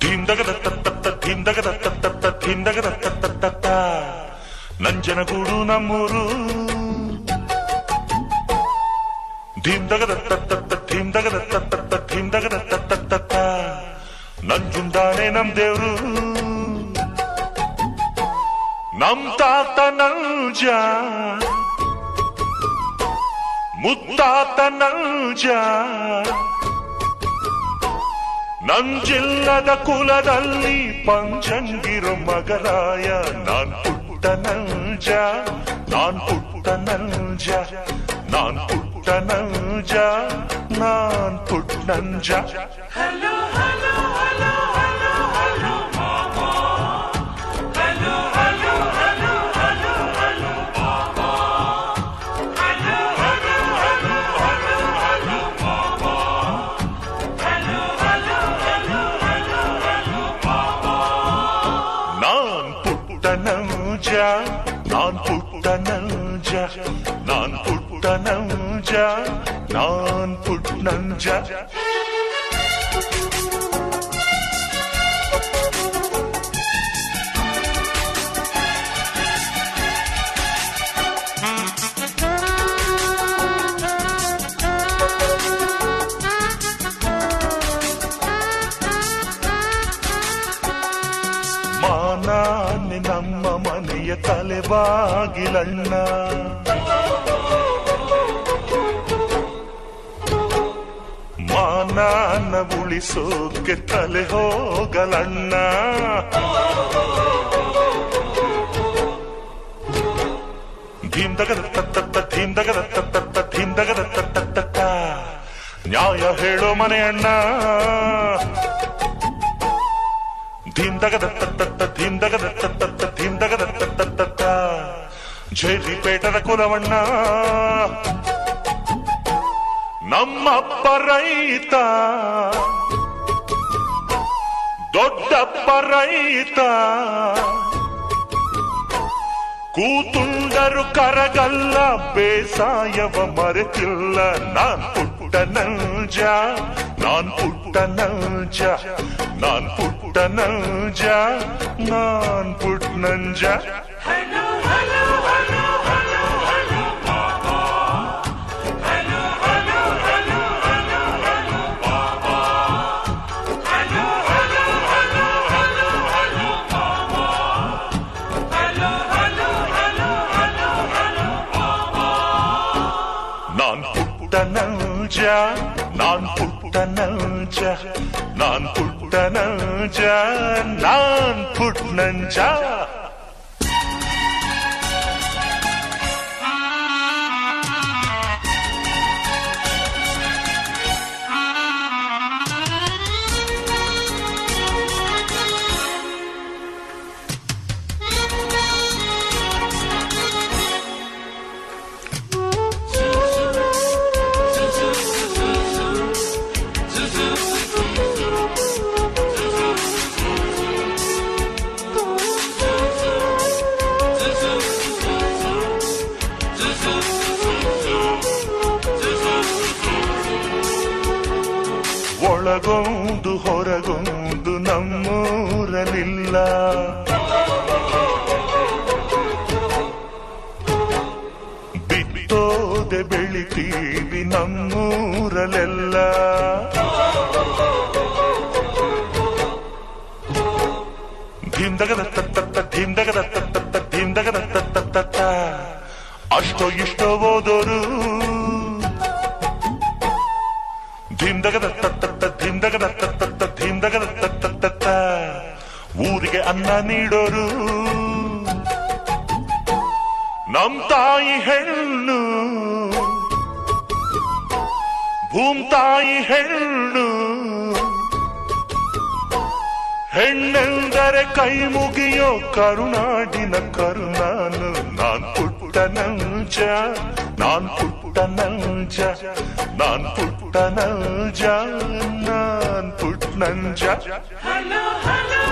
ಧಿಂದಗದ ನಂಜನಗೂಡು ನಮ್ಮೂರು ಧಿಂದಗದ ನಂಜುಂದಾನೆ ನಮ್ ದೇವ್ರು ನಮ್ ತಾತ ನಂಜ ಮುತ್ತಾತ ನಂಜ ನಂಜಿಲ್ಲದ ಕುಲದಲ್ಲಿ ಪಂಚಂಗಿರೋ ಮಗರಾಯ ನಾನ್ ಪುಟ್ಟ ನಂಜ ನಾನ್ ಪುಟ್ಟ ನಂಜ ನಾನ್ ಪುಟ್ಟ ನಂಜ ನಾನ್ ಪುಟ್ಟ ನಂಜ Hello, hello, hello, hello, hello, mama. Hello, hello, hello, hello, hello, mama. Hello, hello, hello, hello, hello, mama. Hello, hello, hello, hello, hello, mama. ನಾನ್ ಪುಟ್ಟ ನಂಜ ನಾನ್ ಪುಟ್ಟ ನಂಜ ನಾನ್ ಪುಟ್ಟ ನಂಜ ನಾನ್ ಪುಟ್ಟ ನಂಜ ಮಾನಾನೆ ನಮ್ಮ ಮನೆಯ ತಲೆಬಾಗಿಲಣ್ಣ ಮಾನಾನ ಉಳಿಸೋಕೆ ತಲೆ ಹೋಗಲಣ್ಣ ಧೀಮ್ದಗದ ಧೀಮ್ದಗದ ನ್ಯಾಯ ಹೇಳೋ ಮನೆ ಅಣ್ಣ ಧೀಮ್ದಗದ ಜೈರಿಪೇಟದ ಕುಲವಣ್ಣ ನಮ್ಮಪ್ಪ ರೈತ ದೊಡ್ಡಪ್ಪ ರೈತ ಕೂತುಂಡರು ಕರಗಲ್ಲ ಬೇಸಾಯವ ಮರೆತಿಲ್ಲ ನಾನ್ ಪುಟ್ಟ ನಂಜ ನಾನ್ ಪುಟ್ಟ ನಂಜ ನಾನ್ ಪುಟ್ಟ ನಂಜ ನಾನ್ ಪುಟ್ಟ ನಂಜ Hello, hello, hello, hello, hello, mama. Hello, hello, hello, hello, hello, mama. Hello, hello, hello, hello, hello, mama. Hello, hello, hello, hello, hello, mama. ನಾನ್ ಪುಟ್ಟ ನಂಜ ನಾನ್ ಪುಟ್ಟ ನಂಜ ನಾನ್ ಪುಟ್ಟ ನಂಜ ನಾನ್ ಪುಟ್ಟ ನಂಜ ಒಳಗೊಂದು ಹೊರಗೊಂದು ನಮ್ಮೂರಲಿಲ್ಲ ಬಿತ್ತೋದೆ ಬೆಳಿತೀವಿ ನಮ್ಮೂರಲೆಲ್ಲ ಧೀಮ್ದಗದ ಅಷ್ಟೋ ಇಷ್ಟೋ ಓದೋರು ಧಿಂದಗದ ಊರಿಗೆ ಅನ್ನ ನೀಡೋರು ನಮ್ ತಾಯಿ ಹೆಣ್ಣು ಭೂಮ್ ತಾಯಿ ಹೆಣ್ಣು ಹೆಣ್ಣೆಂದರೆ ಕೈ ಮುಗಿಯೋ ಕರುನಾಡಿನ ಕರುನಾನು ನಾನ್ ಪುಟ್ಟ ನಂಜ ನಾನ್ ಪುಟ್ಟ ನಂಜ ನಾನ್ ಪುಟ್ಟ ನಂಜ ನಾನ್ ಪುಟ್ಟ ನಂಜ Hello, hello.